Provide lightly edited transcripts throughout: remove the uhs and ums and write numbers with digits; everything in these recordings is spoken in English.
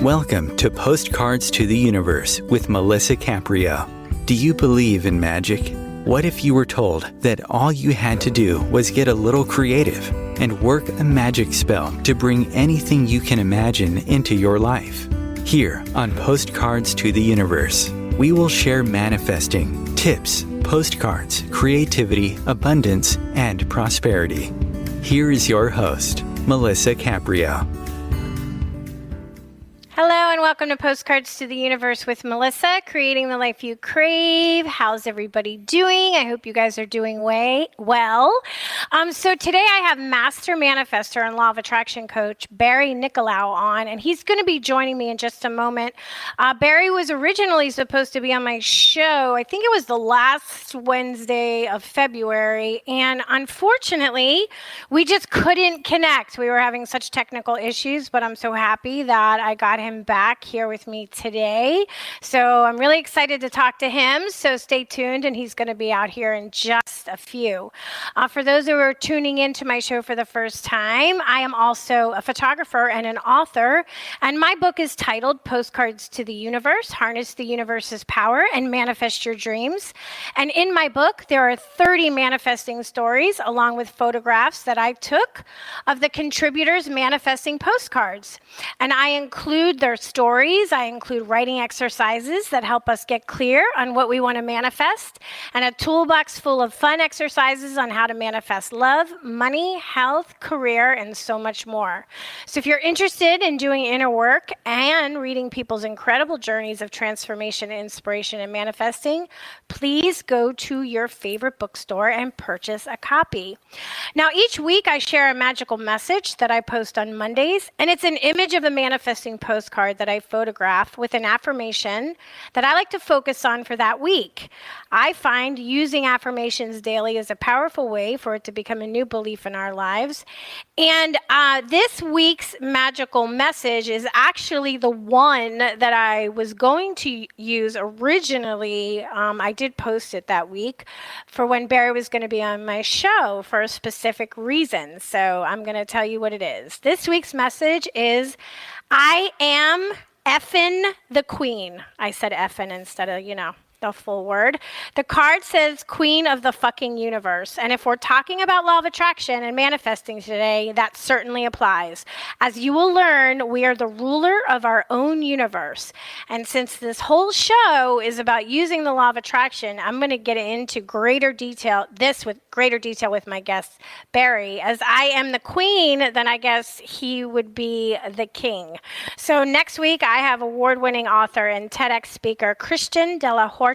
Welcome to Postcards to the Universe with Melisa Caprio. Do you believe in magic? What if you were told that all you had to do was get a little creative and work a magic spell to bring anything you can imagine into your life? Here on Postcards to the Universe, we will share manifesting, tips, postcards, creativity, abundance, and prosperity. Here is your host, Melisa Caprio. Hello and welcome to Postcards to the Universe with Melisa, creating the life you crave. How's everybody doing? I hope you guys are doing well. So today I have Master Manifestor and Law of Attraction Coach Barry Nicolaou on, and he's going to be joining me in just a moment. Barry was originally supposed to be on my show. I think it was the last Wednesday of February, and unfortunately, we just couldn't connect. We were having such technical issues, but I'm so happy that I got him back here with me today. So I'm really excited to talk to him. So stay tuned, and he's going to be out here in just a few. For those who are tuning into my show for the first time, I am also a photographer and an author, and my book is titled Postcards to the Universe, Harness the Universe's Power and Manifest Your Dreams. And in my book, there are 30 manifesting stories along with photographs that I took of the contributors manifesting postcards. And I include their stories. I include writing exercises that help us get clear on what we want to manifest, and a toolbox full of fun exercises on how to manifest love, money, health, career, and so much more. So if you're interested in doing inner work and reading people's incredible journeys of transformation, inspiration, and manifesting, please go to your favorite bookstore and purchase a copy. Now, each week I share a magical message that I post on Mondays, and it's an image of a manifesting postcard that I photograph with an affirmation that I like to focus on for that week. I find using affirmations daily is a powerful way for it to become a new belief in our lives. And this week's magical message is actually the one that I was going to use originally. I did post it that week for when Barry was going to be on my show for a specific reason. So I'm going to tell you what it is. This week's message is, I am effin' the queen. I said effin' instead of, the full word. The card says queen of the fucking universe. And if we're talking about law of attraction and manifesting today, that certainly applies. As you will learn, we are the ruler of our own universe. And since this whole show is about using the law of attraction, I'm going to get into greater detail with my guest, Barry. As I am the queen, then I guess he would be the king. So next week, I have award-winning author and TEDx speaker, Christian de la Horta.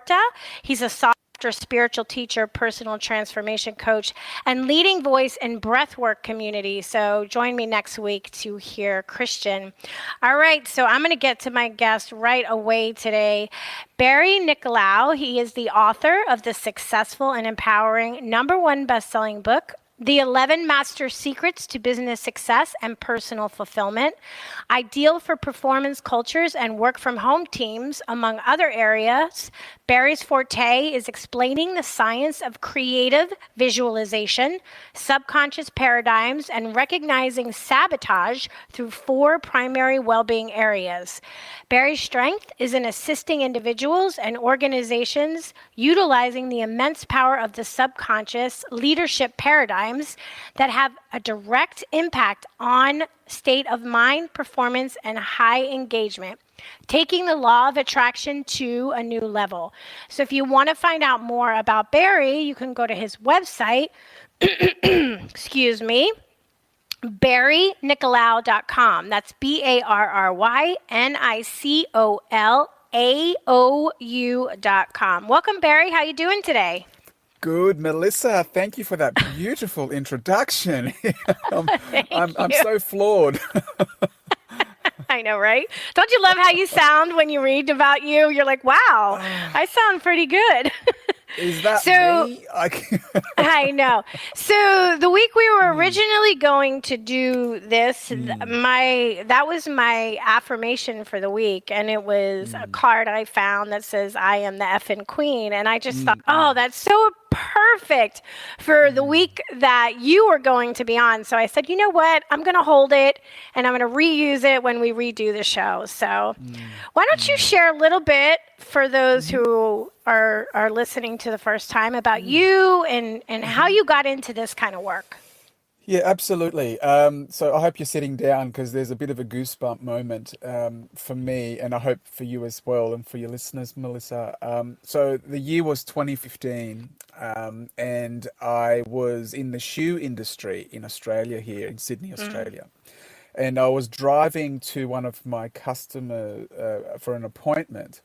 He's a sought-after spiritual teacher, personal transformation coach, and leading voice in breathwork community. So join me next week to hear Christian. All right, so I'm going to get to my guest right away today. Barry Nicolaou, he is the author of the successful and empowering #1 best-selling book, The 11 Master Secrets to Business Success and Personal Fulfillment, ideal for performance cultures and work from home teams, among other areas. Barry's forte is explaining the science of creative visualization, subconscious paradigms, and recognizing sabotage through 4 primary well-being areas. Barry's strength is in assisting individuals and organizations utilizing the immense power of the subconscious leadership paradigms that have a direct impact on state of mind, performance, and high engagement, taking the law of attraction to a new level. So if you want to find out more about Barry, you can go to his website, barrynicolaou.com. That's BarryNicolaou.com. Welcome, Barry. How you doing today? Good, Melisa. Thank you for that beautiful introduction. I'm so floored. I know, right? Don't you love how you sound when you read about you? You're like, wow, I sound pretty good. Is that So me? I know. So the week we were originally going to do this, that was my affirmation for the week, and it was a card I found that says "I am the effing queen," and I just thought, oh, that's so perfect for the week that you were going to be on. So I said, you know what? I'm going to hold it, and I'm going to reuse it when we redo the show. So why don't you share a little bit for those who are listening to the first time about you and how you got into this kind of work? Yeah, absolutely. So I hope you're sitting down because there's a bit of a goosebump moment for me, and I hope for you as well, and for your listeners, Melissa. So the year was 2015, and I was in the shoe industry in Australia, here in Sydney, Australia. And I was driving to one of my customers for an appointment.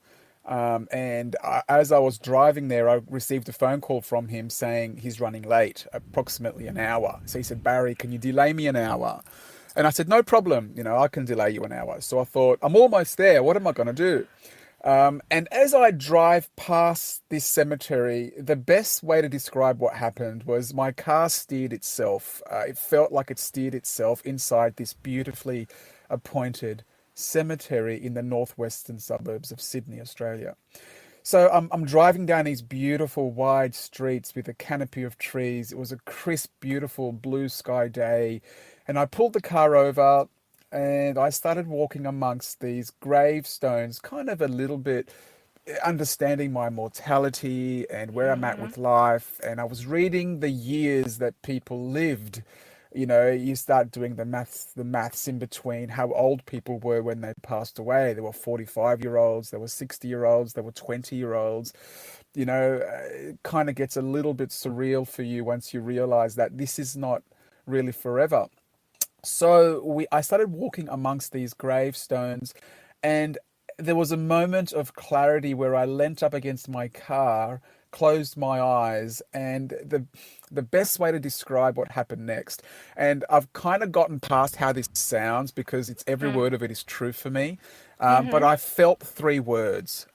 As I was driving there, I received a phone call from him saying he's running late, approximately an hour. So he said, Barry, can you delay me an hour? And I said, no problem. I can delay you an hour. So I thought, I'm almost there. What am I going to do? And as I drive past this cemetery, the best way to describe what happened was my car steered itself. It felt like it steered itself inside this beautifully appointed cemetery in the northwestern suburbs of Sydney, Australia. So I'm driving down these beautiful wide streets with a canopy of trees. It was a crisp, beautiful blue sky day. And I pulled the car over and I started walking amongst these gravestones, kind of a little bit understanding my mortality and where I'm at with life. And I was reading the years that people lived. You start doing the maths in between how old people were when they passed away. There were 45-year-olds, there were 60-year-olds, there were 20-year-olds. It kind of gets a little bit surreal for you once you realize that this is not really forever. So I started walking amongst these gravestones, and there was a moment of clarity where I leant up against my car, closed my eyes, and the best way to describe what happened next, and I've kind of gotten past how this sounds because it's every word of it is true for me, but I felt three words,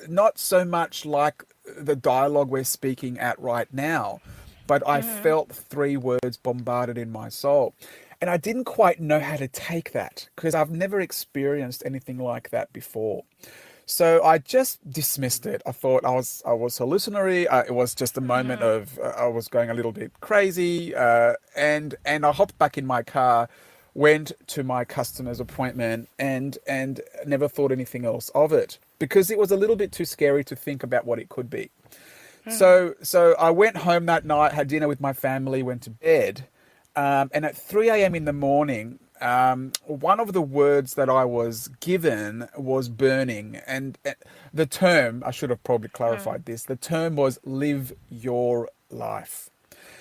not so much like the dialogue we're speaking at right now, but I felt three words bombarded in my soul. And I didn't quite know how to take that because I've never experienced anything like that before. So I just dismissed it. I thought I was hallucinatory. It was just a moment of I was going a little bit crazy, and I hopped back in my car, went to my customer's appointment, and never thought anything else of it because it was a little bit too scary to think about what it could be. So I went home that night, had dinner with my family, went to bed. And at 3 a.m. in the morning, one of the words that I was given was burning. And the term, I should have probably clarified this, the term was live your life.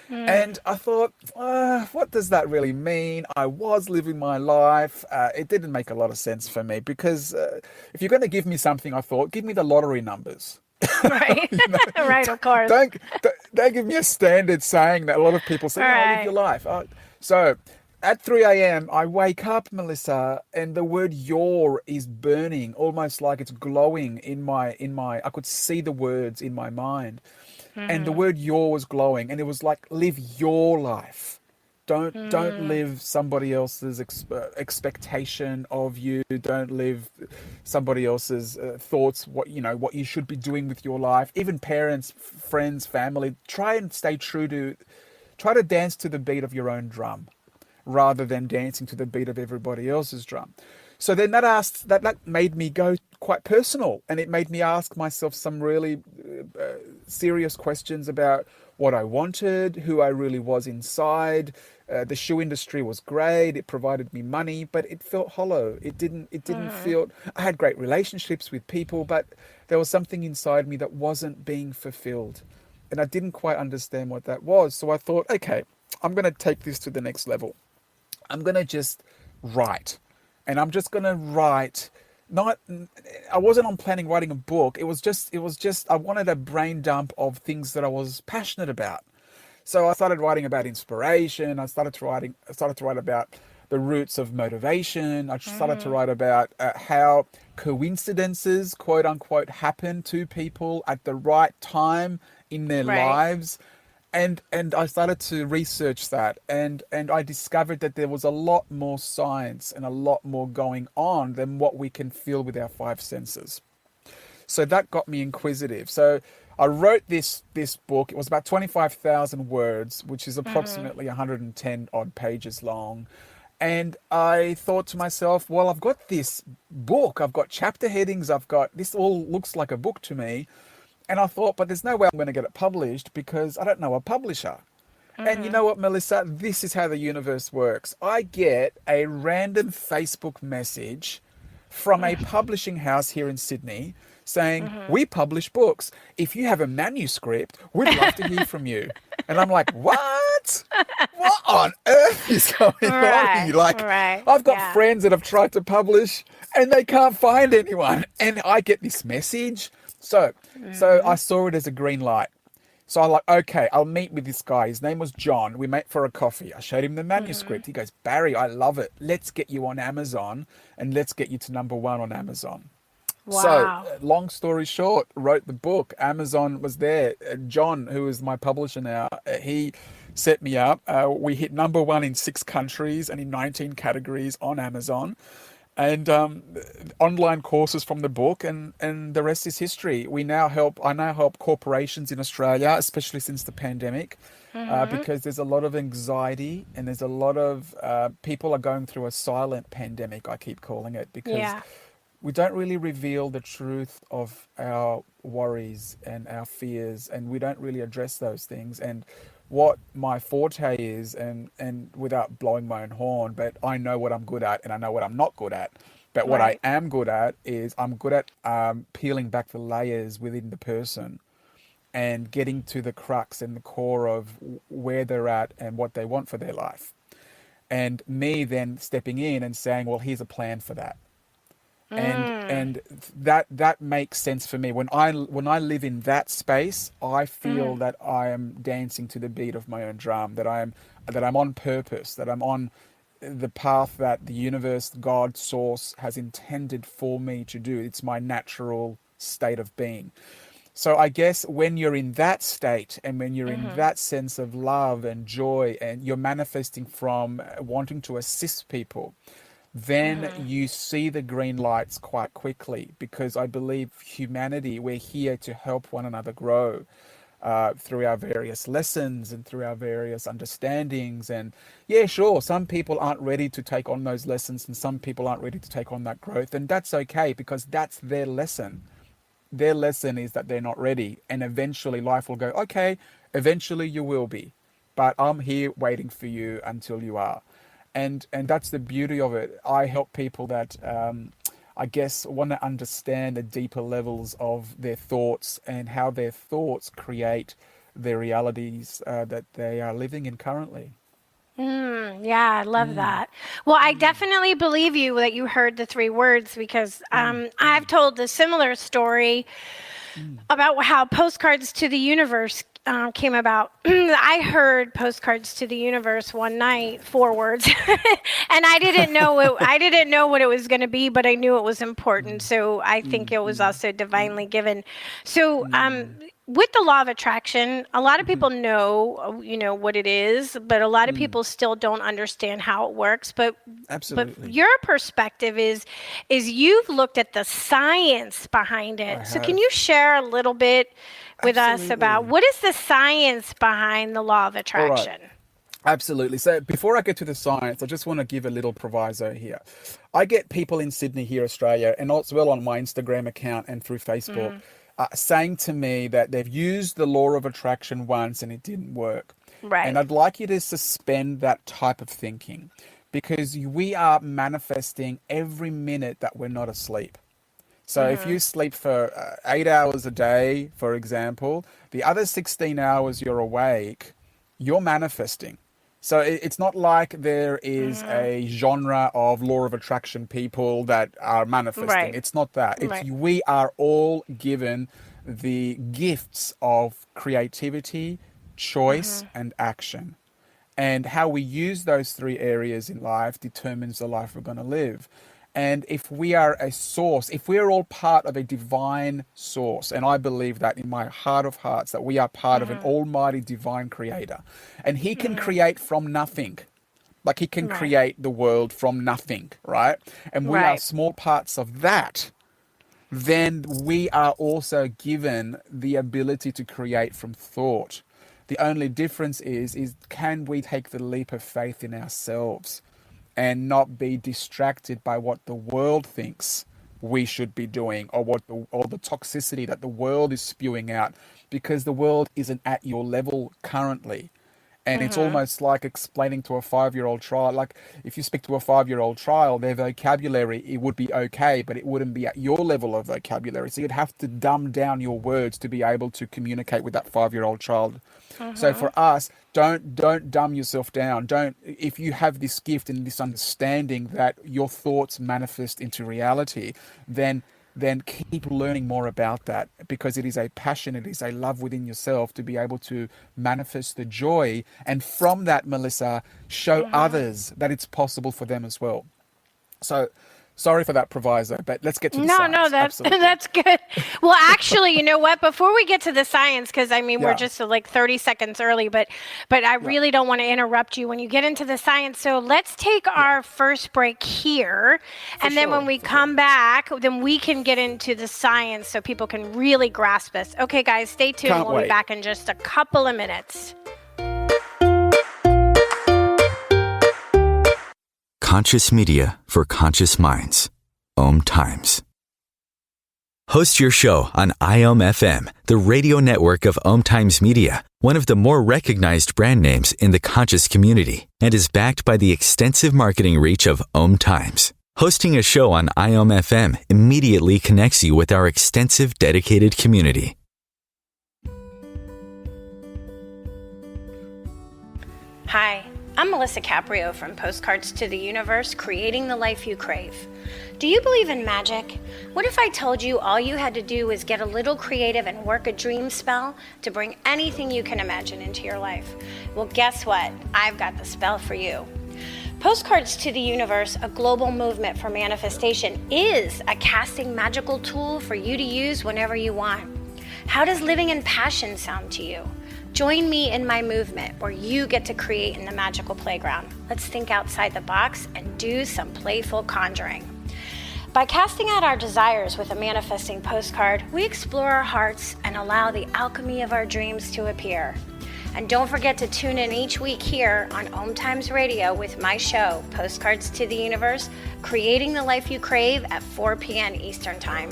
And I thought, what does that really mean? I was living my life. It didn't make a lot of sense for me because if you're going to give me something, I thought, give me the lottery numbers. Right. Right, of course. Don't give me a standard saying that a lot of people say, live your life. So at 3 a.m., I wake up, Melissa, and the word your is burning, almost like it's glowing in my, I could see the words in my mind. And the word your was glowing, and it was like, live your life. Don't live somebody else's expectation of you. Don't live somebody else's thoughts. What you should be doing with your life. Even parents, friends, family. Try to dance to the beat of your own drum, rather than dancing to the beat of everybody else's drum. So then that made me go quite personal, and it made me ask myself some really serious questions about what I wanted, who I really was inside. The shoe industry was great. It provided me money, but it felt hollow. It didn't feel, I had great relationships with people, but there was something inside me that wasn't being fulfilled. And I didn't quite understand what that was. So I thought, okay, I'm going to take this to the next level. I'm going to just write. And I'm just going to write. I wasn't on planning writing a book. It was just, I wanted a brain dump of things that I was passionate about. So I started writing about inspiration. I started to write about the roots of motivation. I started to write about how coincidences, quote unquote, happen to people at the right time in their Right. lives. And I started to research that, and I discovered that there was a lot more science and a lot more going on than what we can feel with our five senses. So that got me inquisitive. So I wrote this book. It was about 25,000 words, which is approximately 110 odd pages long. And I thought to myself, well, I've got this book. I've got chapter headings. I've got this, all looks like a book to me. And I thought, but there's no way I'm going to get it published because I don't know a publisher. And you know what, Melissa? This is how the universe works. I get a random Facebook message from a publishing house here in Sydney saying, we publish books. If you have a manuscript, we'd love to hear from you. And I'm like, what? What on earth is going on here? Like, I've got friends that have tried to publish and they can't find anyone. And I get this message. So I saw it as a green light. So I'm like, okay, I'll meet with this guy. His name was John. We met for a coffee. I showed him the manuscript. He goes, Barry, I love it. Let's get you on Amazon and let's get you to #1 on Amazon. Wow. So long story short, wrote the book. Amazon was there. John, who is my publisher now, he set me up. We hit #1 in 6 countries and in 19 categories on Amazon. And online courses from the book, and the rest is history. I now help corporations in Australia, especially since the pandemic, because there's a lot of anxiety and there's a lot of people are going through a silent pandemic, I keep calling it, because we don't really reveal the truth of our worries and our fears, and we don't really address those things. And what my forte is, and without blowing my own horn, but I know what I'm good at and I know what I'm not good at. But what I am good at is I'm good at peeling back the layers within the person and getting to the crux and the core of where they're at and what they want for their life. And me then stepping in and saying, well, here's a plan for that. And that makes sense for me. When I live in that space, I feel that I am dancing to the beat of my own drum, that I'm on purpose, that I'm on the path that the universe, God, source has intended for me to do. It's my natural state of being. So I guess when you're in that state and when you're in that sense of love and joy and you're manifesting from wanting to assist people, then you see the green lights quite quickly, because I believe humanity, we're here to help one another grow through our various lessons and through our various understandings. And yeah, sure, some people aren't ready to take on those lessons and some people aren't ready to take on that growth. And that's okay, because that's their lesson. Their lesson is that they're not ready. And eventually life will go, okay, eventually you will be. But I'm here waiting for you until you are. And that's the beauty of it. I help people that I guess want to understand the deeper levels of their thoughts and how their thoughts create the realities that they are living in currently. Yeah, I love that. Well, I definitely believe you that you heard the 3 words, because I've told a similar story about how Postcards to the Universe came about. I heard Postcards to the Universe one night, 4 words, and I didn't know what it was going to be, but I knew it was important. So I think it was also divinely given. So with the law of attraction, a lot of people know, what it is, but a lot of people still don't understand how it works. But Absolutely. your perspective is you've looked at the science behind it. So can you share a little bit with us about what is the science behind the law of attraction? Right. Absolutely. So before I get to the science, I just want to give a little proviso here. I get people in Sydney here, Australia, and as well on my Instagram account and through Facebook, saying to me that they've used the law of attraction once and it didn't work. Right. And I'd like you to suspend that type of thinking, because we are manifesting every minute that we're not asleep. So if you sleep for 8 hours a day, for example, the other 16 hours you're awake, you're manifesting. So it's not like there is a genre of law of attraction people that are manifesting. Right. It's not that. It's we are all given the gifts of creativity, choice, and action. And how we use those 3 areas in life determines the life we're going to live. And if we are a source, if we're all part of a divine source, and I believe that in my heart of hearts, that we are part of an almighty divine creator, and he can create from nothing. Like he can create the world from nothing, right? And we are small parts of that. Then we are also given the ability to create from thought. The only difference is can we take the leap of faith in ourselves and not be distracted by what the world thinks we should be doing, or the toxicity that the world is spewing out, because the world isn't at your level currently. And it's almost like explaining to a 5-year-old child, like if you speak to a 5-year-old child, their vocabulary, it would be okay, but it wouldn't be at your level of vocabulary. So you'd have to dumb down your words to be able to communicate with that 5-year-old child. So for us, don't dumb yourself down. If you have this gift and this understanding that your thoughts manifest into reality, then keep learning more about that, because it is a passion, it is a love within yourself to be able to manifest the joy. And from that, Melisa, show others that it's possible for them as well. So sorry for that proviso, but let's get to the science. No, that's good. Well, actually, you know what? Before we get to the science, because I mean, we're just like 30 seconds early, but I really don't want to interrupt you when you get into the science. So let's take our first break here. And then when we come back, then we can get into the science so people can really grasp this. Okay, guys, stay tuned. We'll be back in just a couple of minutes. Conscious media for conscious minds. OMTimes. Host your show on IOM-FM, the radio network of OMTimes Media, one of the more recognized brand names in the conscious community, and is backed by the extensive marketing reach of OMTimes. Hosting a show on IOM-FM immediately connects you with our extensive dedicated community. Hi, I'm Melisa Caprio from Postcards to the Universe, creating the life you crave. Do you believe in magic? What if I told you all you had to do was get a little creative and work a dream spell to bring anything you can imagine into your life? Well, guess what? I've got the spell for you. Postcards to the Universe, a global movement for manifestation, is a casting magical tool for you to use whenever you want. How does living in passion sound to you? Join me in my movement where you get to create in the magical playground. Let's think outside the box and do some playful conjuring. By casting out our desires with a manifesting postcard, we explore our hearts and allow the alchemy of our dreams to appear. And don't forget to tune in each week here on OMTimes Radio with my show, Postcards to the Universe, creating the life you crave at 4 p.m. Eastern Time.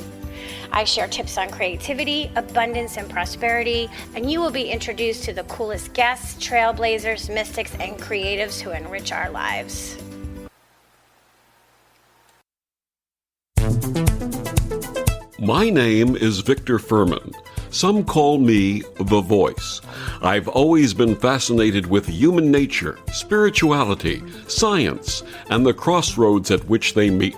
I share tips on creativity, abundance, and prosperity, and you will be introduced to the coolest guests, trailblazers, mystics, and creatives who enrich our lives. My name is Victor Furman. Some call me The Voice. I've always been fascinated with human nature, spirituality, science, and the crossroads at which they meet.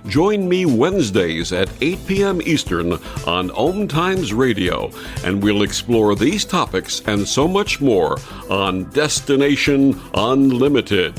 Join me Wednesdays at 8 p.m. Eastern on OMTimes Radio, and we'll explore these topics and so much more on Destination Unlimited.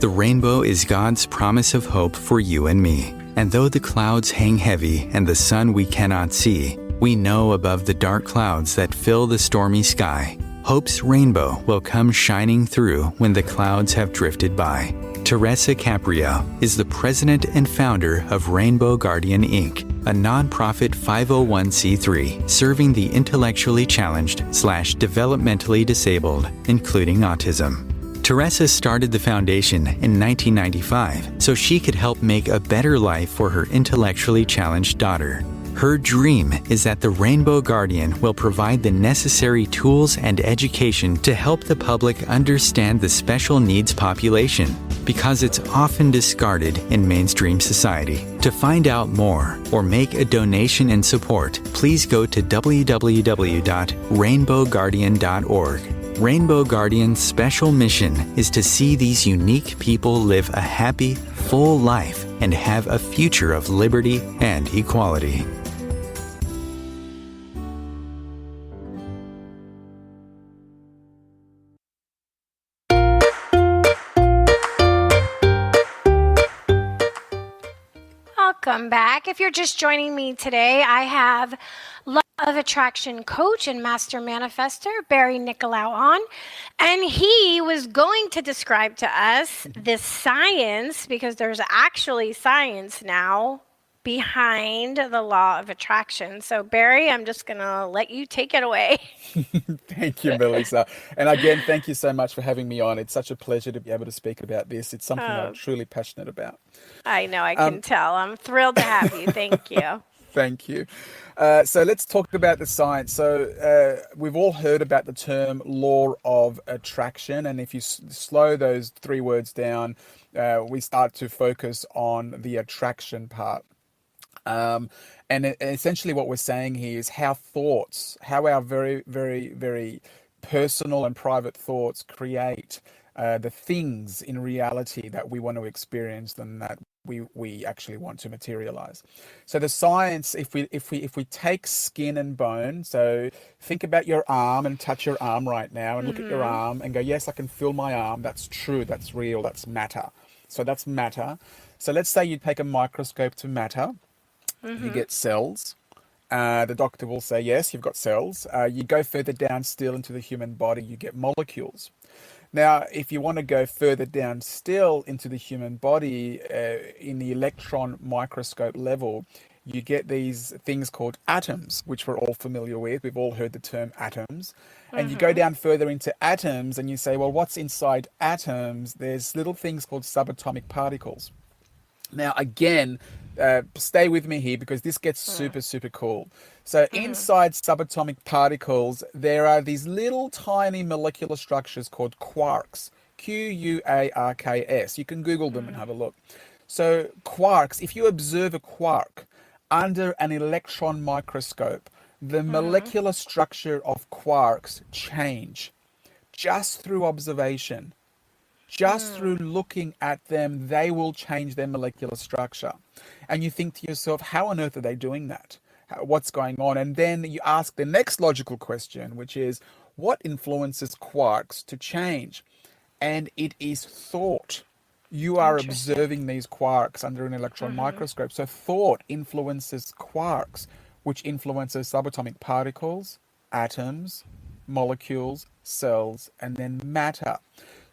The rainbow is God's promise of hope for you and me. And though the clouds hang heavy and the sun we cannot see, we know above the dark clouds that fill the stormy sky, hope's rainbow will come shining through when the clouds have drifted by. Teresa Caprio is the president and founder of Rainbow Guardian Inc., a nonprofit 501c3 serving the intellectually challenged/developmentally disabled, including autism. Teresa started the foundation in 1995 so she could help make a better life for her intellectually challenged daughter. Her dream is that the Rainbow Guardian will provide the necessary tools and education to help the public understand the special needs population, because it's often discarded in mainstream society. To find out more or make a donation in support, please go to www.rainbowguardian.org. Rainbow Guardian's special mission is to see these unique people live a happy, full life and have a future of liberty and equality. All Welcome back. If you're just joining me today, I have Law of Attraction coach and master manifester Barry Nicolaou on, and he was going to describe to us the science, because there's actually science now behind the law of attraction. So Barry, I'm just going to let you take it away. Thank you, Melisa. And again, thank you so much for having me on. It's such a pleasure to be able to speak about this. It's something I'm truly passionate about. I know, I can tell. I'm thrilled to have you. Thank you. Thank you. So let's talk about the science. So we've all heard about the term law of attraction. And if you slow those three words down, we start to focus on the attraction part. And essentially what we're saying here is how our very, very, very personal and private thoughts create the things in reality that we want to experience and that we actually want to materialize. So the science, if we take skin and bone, so think about your arm and touch your arm right now and look at your arm and go, yes, I can feel my arm. That's true. That's real. That's matter. So that's matter. So let's say you take a microscope to matter. You get cells. The doctor will say, yes, you've got cells. You go further down still into the human body, you get molecules. Now, if you want to go further down still into the human body, in the electron microscope level, you get these things called atoms, which we're all familiar with. We've all heard the term atoms. And you go down further into atoms and you say, well, what's inside atoms? There's little things called subatomic particles. Now, again, stay with me here because this gets super, super cool. So inside subatomic particles, there are these little tiny molecular structures called quarks, Quarks. You can Google them and have a look. So quarks, if you observe a quark under an electron microscope, the molecular structure of quarks change just through observation. Just through looking at them, they will change their molecular structure. And you think to yourself, how on earth are they doing that? What's going on? And then you ask the next logical question, which is, what influences quarks to change? And it is thought. You are observing these quarks under an electron microscope. So thought influences quarks, which influences subatomic particles, atoms, molecules, cells, and then matter.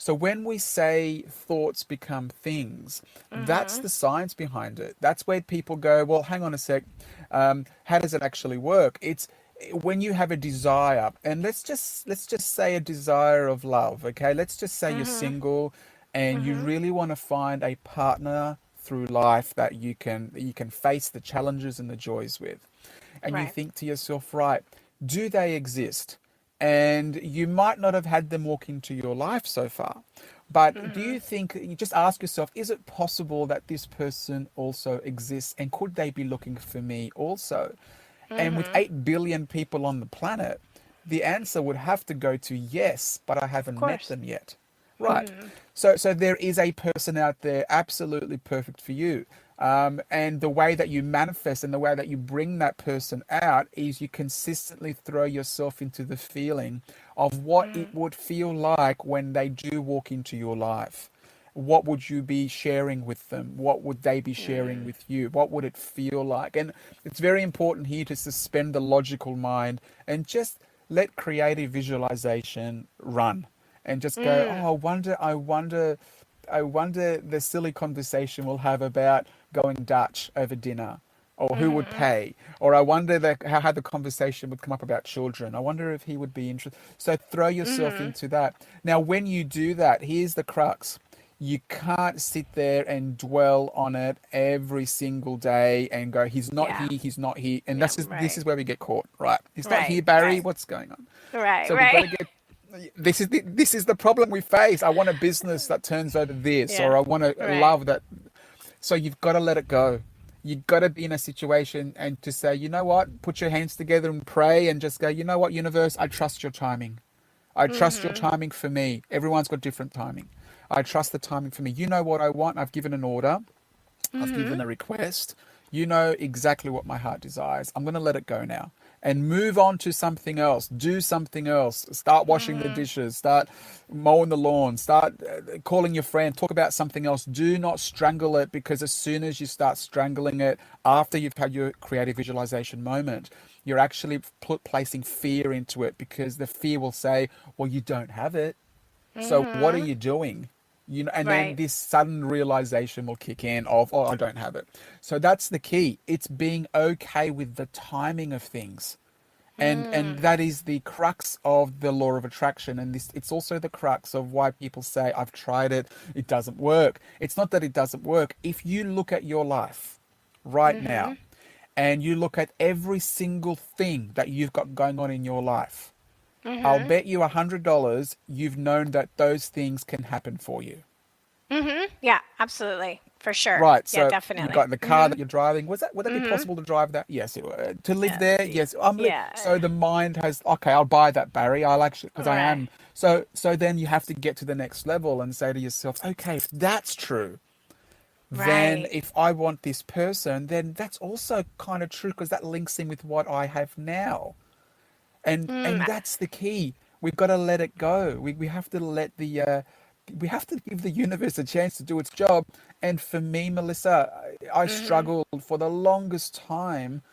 So when we say thoughts become things, that's the science behind it. That's where people go, well, hang on a sec. How does it actually work? It's when you have a desire, and let's just say a desire of love, okay? Let's just say you're single and you really want to find a partner through life that you can face the challenges and the joys with. And you think to yourself, right, do they exist? And you might not have had them walk into your life so far. But do you think, you just ask yourself, is it possible that this person also exists? And could they be looking for me also? And with 8 billion people on the planet, the answer would have to go to yes, but I haven't met them yet. Right. So there is a person out there absolutely perfect for you. And the way that you manifest and the way that you bring that person out is you consistently throw yourself into the feeling of what it would feel like when they do walk into your life. What would you be sharing with them? What would they be sharing with you? What would it feel like? And it's very important here to suspend the logical mind and just let creative visualization run and just go, oh, I wonder the silly conversation we'll have about going Dutch over dinner, or who would pay, or I wonder how the conversation would come up about children. I wonder if he would be interested. So throw yourself into that. Now, when you do that, here's the crux. You can't sit there and dwell on it every single day and go, he's not here, he's not here. And this is where we get caught, right? He's not here, Barry, what's going on? So we've got to get, this is the problem we face. I want a business that turns over this, or I want to love that. So you've got to let it go. You've got to be in a situation and to say, you know what, put your hands together and pray and just go, you know what, universe, I trust your timing. I trust your timing for me. Everyone's got different timing. I trust the timing for me. You know what I want. I've given an order. I've given a request. You know exactly what my heart desires. I'm going to let it go now. and move on to something else. Do something else. Start washing the dishes. Start mowing the lawn. Start calling your friend. Talk about something else. Do not strangle it, because as soon as you start strangling it after you've had your creative visualization moment, you're actually placing fear into it, because the fear will say, well, you don't have it. So what are you doing? You know, and then Right. this sudden realization will kick in of, oh, I don't have it. So that's the key. It's being okay with the timing of things. And that is the crux of the law of attraction. And this, it's also the crux of why people say, I've tried it, it doesn't work. It's not that it doesn't work. If you look at your life right now, and you look at every single thing that you've got going on in your life, I'll bet you $100 you've known that those things can happen for you. Yeah, absolutely. For sure. Right. Yeah, So you've definitely. got the car that you're driving. Would that be possible to drive that? Yes. To live there? Yes. Yeah. So the mind has, okay, I'll buy that, Barry. I'll actually, because I Right. am. So then you have to get to the next level and say to yourself, okay, if that's true, then Right. if I want this person, then that's also kind of true, because that links in with what I have now. And that's the key. We've got to let it go. We have to let the we have to give the universe a chance to do its job. And for me, Melissa, I struggled for the longest time,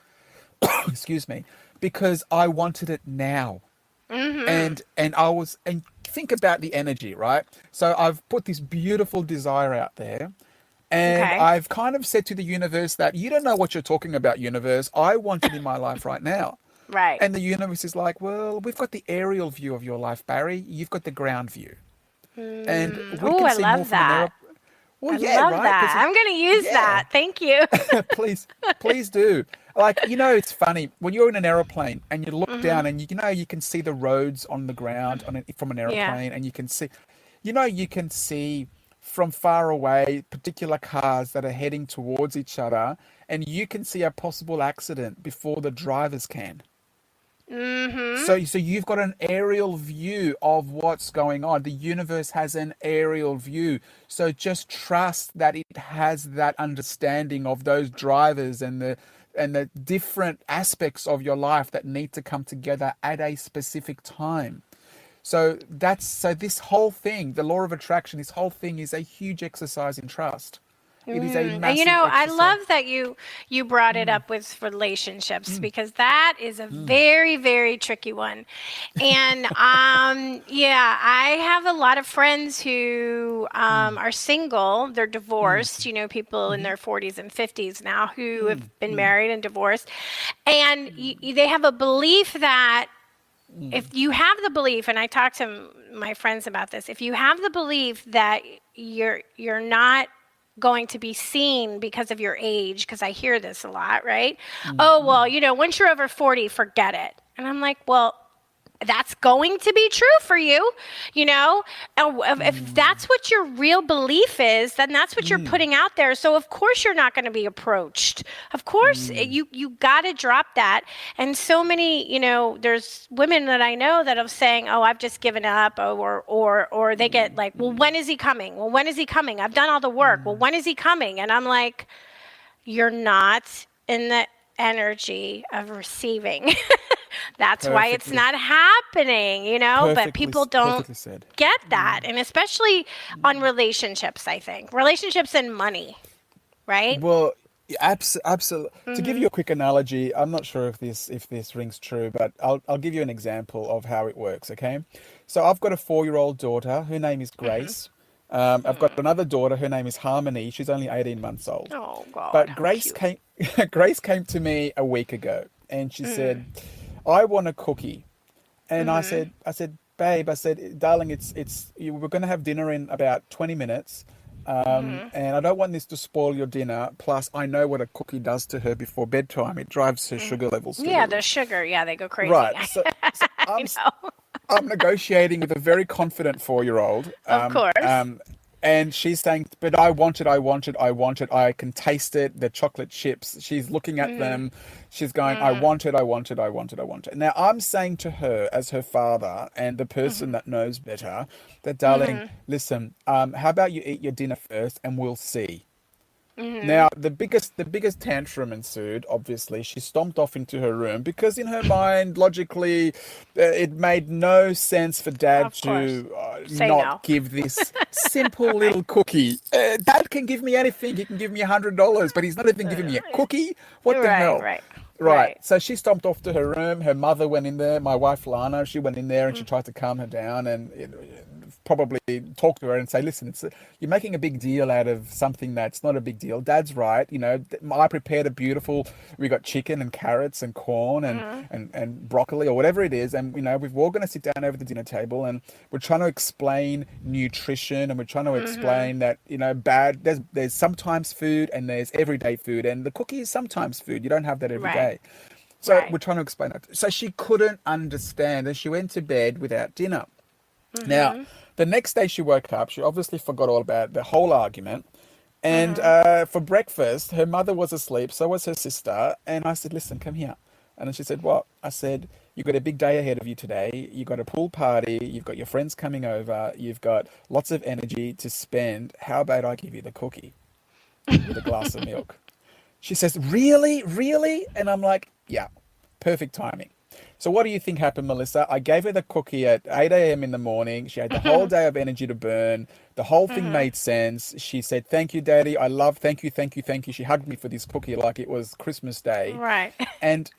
excuse me, because I wanted it now. And I was, and think about the energy, right? So I've put this beautiful desire out there, and Okay. I've kind of said to the universe that, you don't know what you're talking about, universe. I want it in my life right now. Right. And the universe is like, well, we've got the aerial view of your life, Barry. You've got the ground view. And we Oh, can I see more love from an that. aero. Well, I yeah, love right? that. I'm going to use Yeah, that. Thank you. please, please do. Like, it's funny when you're in an aeroplane and you look down and you can see the roads on the ground from an Yeah. aeroplane, and you can see from far away particular cars that are heading towards each other, and you can see a possible accident before the drivers can. So you've got an aerial view of what's going on. The universe has an aerial view. So just trust that it has that understanding of those drivers and the different aspects of your life that need to come together at a specific time. So this whole thing, the law of attraction, this whole thing is a huge exercise in trust. It is a And massive I exercise. love that you brought it up with relationships, because that is a very, very tricky one. And yeah, I have a lot of friends who are single. They're divorced, people in their 40s and 50s now who have been married and divorced. And they have a belief that if you have the belief, and I talk to my friends about this, if you have the belief that you're not going to be seen because of your age, because I hear this a lot, right? Oh, well, once you're over 40, forget it. And I'm like, well, that's going to be true for you, if that's what your real belief is, then that's what you're putting out there. So of course you're not going to be approached. Of course you got to drop that. And so many, there's women that I know that are saying, oh, I've just given up, or they get like, well, when is he coming? Well, when is he coming? I've done all the work. Well, when is he coming? And I'm like, you're not in the energy of receiving. That's why it's Perfectly, not happening, but people don't perfectly said. get that. And especially on relationships, I think. Relationships and money, right? Well, absolutely. To give you a quick analogy, I'm not sure if this rings true, but I'll give you an example of how it works. Okay, so I've got a 4-year-old daughter. Her name is Grace. I've got another daughter. Her name is Harmony. She's only 18 months old. Oh, God, But how Grace cute. came Grace came to me a week ago, and she said, "I want a cookie." And I said, "Babe," I said, "Darling, we're going to have dinner in about 20 minutes. And I don't want this to spoil your dinner. Plus, I know what a cookie does to her before bedtime. It drives her sugar levels through Yeah, the the roof." sugar. Yeah, they go crazy. Right. So I know. I'm negotiating with a very confident 4-year-old. Of course. And she's saying, "But I want it, I want it, I want it. I can taste it, the chocolate chips." She's looking at them. She's going, "I want it, I want it, I want it, I want it." Now, I'm saying to her, as her father and the person that knows better, that, darling, listen, how about you eat your dinner first and we'll see. Now, the biggest tantrum ensued. Obviously, she stomped off into her room because, in her mind, logically, it made no sense for Dad Of course. to Say no. not give this simple little cookie. Dad can give me anything; he can give me $100, but he's not even giving me a cookie. What the Right, hell? right, Right. right. So she stomped off to her room. Her mother went in there. My wife Lana, she went in there and she tried to calm her down and probably talk to her and say, "Listen, you're making a big deal out of something that's not a big deal. Dad's right. I prepared a beautiful. We got chicken and carrots and corn and broccoli or whatever it is, and we're all going to sit down over the dinner table and we're trying to explain nutrition and we're trying to explain that bad. There's sometimes food and there's everyday food, and the cookie is sometimes food. You don't have that every Right. day. So Right. we're trying to explain that. So she couldn't understand, and she went to bed without dinner. Now, the next day she woke up, she obviously forgot all about the whole argument. And for breakfast, her mother was asleep, so was her sister. And I said, "Listen, come here." And then she said, "What?" I said, "You've got a big day ahead of you today. You've got a pool party. You've got your friends coming over. You've got lots of energy to spend. How about I give you the cookie with a glass of milk?" She says, "Really? Really?" And I'm like, "Yeah, perfect timing." So what do you think happened, Melissa? I gave her the cookie at 8 a.m. in the morning. She had the whole day of energy to burn. The whole thing made sense. She said, "Thank you, Daddy. Thank you, thank you, thank you." She hugged me for this cookie like it was Christmas Day. Right. And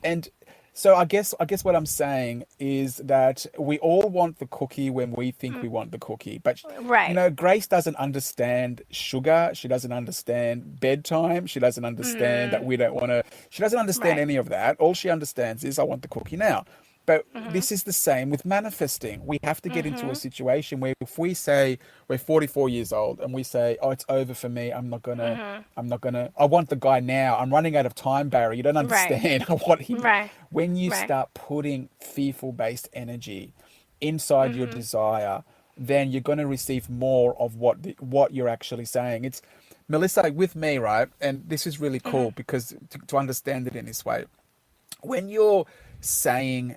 so I guess what I'm saying is that we all want the cookie when we think we want the cookie. But Right. Grace doesn't understand sugar. She doesn't understand bedtime. She doesn't understand that we don't want to. She doesn't understand Right. any of that. All she understands is I want the cookie now. But this is the same with manifesting. We have to get into a situation where if we say we're 44 years old and we say, "Oh, it's over for me. I want the guy now. I'm running out of time, Barry. You don't Right. understand. I want him." Right. When you Right. start putting fearful-based energy inside your desire, then you're going to receive more of what you're actually saying. It's Melissa with me, right? And this is really cool because to understand it in this way, when you're saying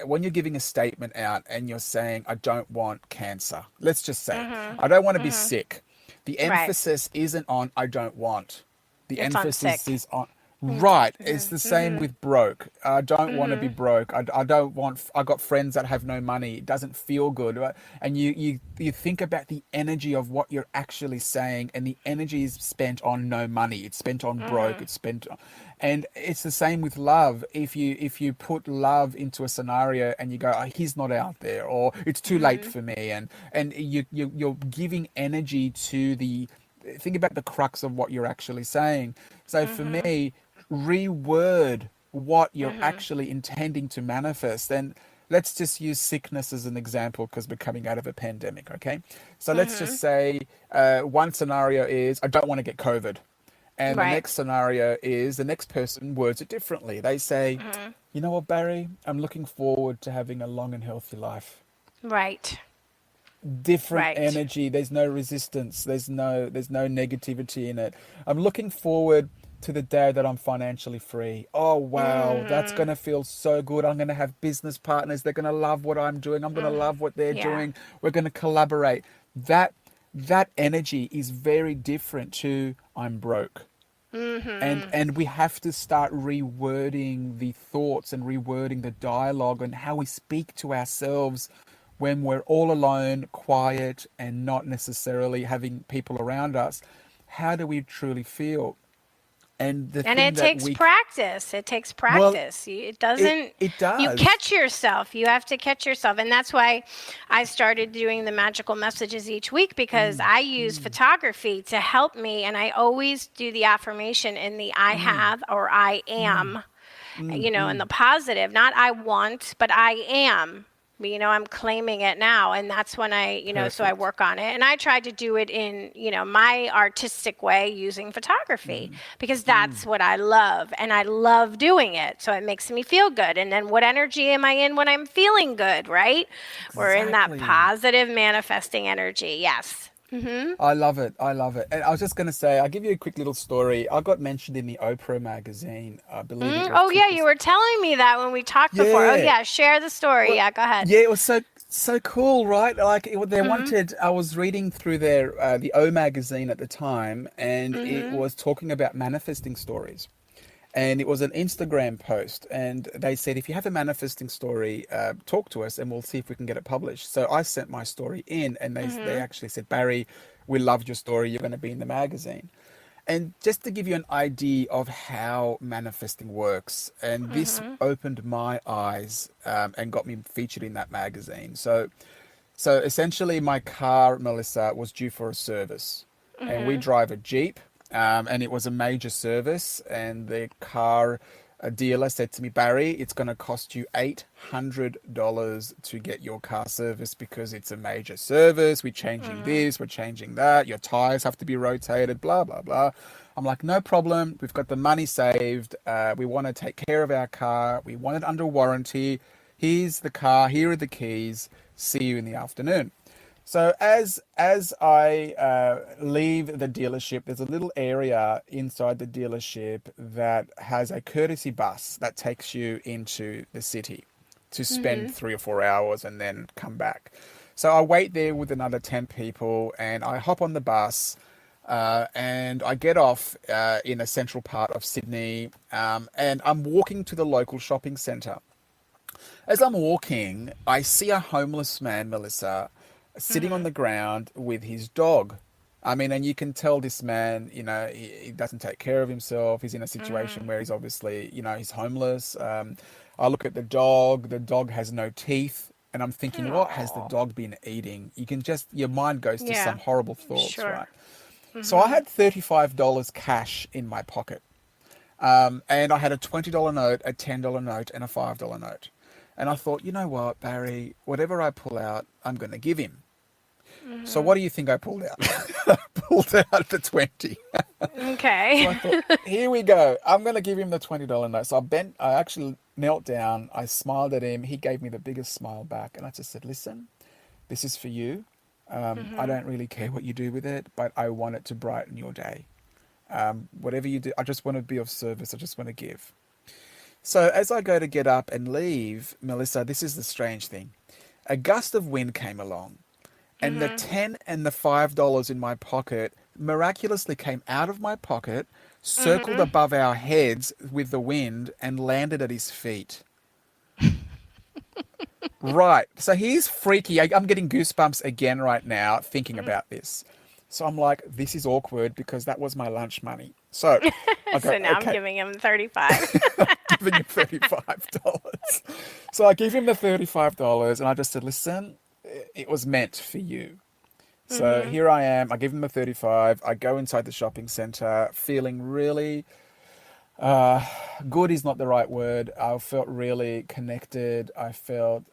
when you're giving a statement out and you're saying, "I don't want cancer," let's just say, "I don't want to be sick," the Right. emphasis isn't on "I don't want." The It's on emphasis sick. is on right. It's the same with broke. I don't want to be broke. I don't want. I got friends that have no money. It doesn't feel good. Right? And you think about the energy of what you're actually saying, and the energy is spent on no money. It's spent on broke. It's spent. And it's the same with love. If you put love into a scenario and you go, "Oh, he's not out there," or "It's too late for me," and you're giving energy to the. Think about the crux of what you're actually saying. So for me, reword what you're actually intending to manifest. And let's just use sickness as an example because we're coming out of a pandemic, okay? So let's just say one scenario is, "I don't want to get COVID." And the Right. next scenario is the next person words it differently. They say, "You know what, Barry? I'm looking forward to having a long and healthy life." Right. Different Right. energy. There's no resistance. There's no negativity in it. "I'm looking forward to the day that I'm financially free." Oh wow, that's gonna feel so good. I'm gonna have business partners. They're gonna love what I'm doing. I'm gonna love what they're Yeah. doing. We're gonna collaborate. That energy is very different to "I'm broke." And we have to start rewording the thoughts and rewording the dialogue and how we speak to ourselves when we're all alone, quiet, and not necessarily having people around us. How do we truly feel? And the And thing it that takes we practice. It takes well, practice. It doesn't, it you does. catch yourself. You have to catch yourself. And that's why I started doing the magical messages each week because I use photography to help me. And I always do the affirmation in the "I have" or "I am," in the positive, not "I want," but "I am." I'm claiming it now. And that's when so I Perfect. work on it. And I try to do it in, my artistic way using photography because that's what I love. And I love doing it. So it makes me feel good. And then what energy am I in when I'm feeling good, right? We're in that Exactly. positive manifesting energy. Yes. I love it. I love it. And I was just going to say, I'll give you a quick little story. I got mentioned in the Oprah magazine. I believe it was Oh, yeah. You were telling me that when we talked before. Oh, Yeah. yeah. Share the story. Well, Yeah, go ahead. yeah, it was So cool, right? They wanted. I was reading through their the O magazine at the time, and it was talking about manifesting stories. And it was an Instagram post, and they said, if you have a manifesting story, talk to us, and we'll see if we can get it published. So I sent my story in, and they actually said, Barry, we loved your story. You're going to be in the magazine. And just to give you an idea of how manifesting works, and this opened my eyes and got me featured in that magazine. So essentially, my car, Melissa, was due for a service, and we drive a Jeep, and it was a major service, and the car dealer said to me, Barry, it's going to cost you $800 to get your car serviced because it's a major service. We're changing this, we're changing that. Your tires have to be rotated, blah, blah, blah. I'm like, no problem. We've got the money saved. We want to take care of our car. We want it under warranty. Here's the car. Here are the keys. See you in the afternoon. So as I leave the dealership, there's a little area inside the dealership that has a courtesy bus that takes you into the city to spend 3 or 4 hours and then come back. So I wait there with another 10 people, and I hop on the bus, and I get off in a central part of Sydney, and I'm walking to the local shopping centre. As I'm walking, I see a homeless man, Melissa, sitting on the ground with his dog. I mean, and you can tell this man, he doesn't take care of himself. He's in a situation where he's obviously, he's homeless. I look at the dog. The dog has no teeth. And I'm thinking, what has the dog been eating? your mind goes to some horrible thoughts, right? So I had $35 cash in my pocket. And I had a $20 note, a $10 note, and a $5 note. And I thought, you know what, Barry, whatever I pull out, I'm going to give him. So what do you think I pulled out? I pulled out the 20. Okay. So I thought, here we go. I'm going to give him the $20 note. So I actually knelt down. I smiled at him. He gave me the biggest smile back. And I just said, listen, this is for you. I don't really care what you do with it, but I want it to brighten your day. Whatever you do, I just want to be of service. I just want to give. So as I go to get up and leave, Melissa, this is the strange thing. A gust of wind came along, and the $10 and the $5 in my pocket miraculously came out of my pocket, circled above our heads with the wind, and landed at his feet. Right. So he's freaky. I'm getting goosebumps again right now thinking about this. So I'm like, this is awkward because that was my lunch money. So I go, So now okay. I'm giving him 35. Giving him $35. So I give him the $35, and I just said, listen, it was meant for you. So here I am. I give him the 35. I go inside the shopping centre feeling really good is not the right word. I felt really connected. I felt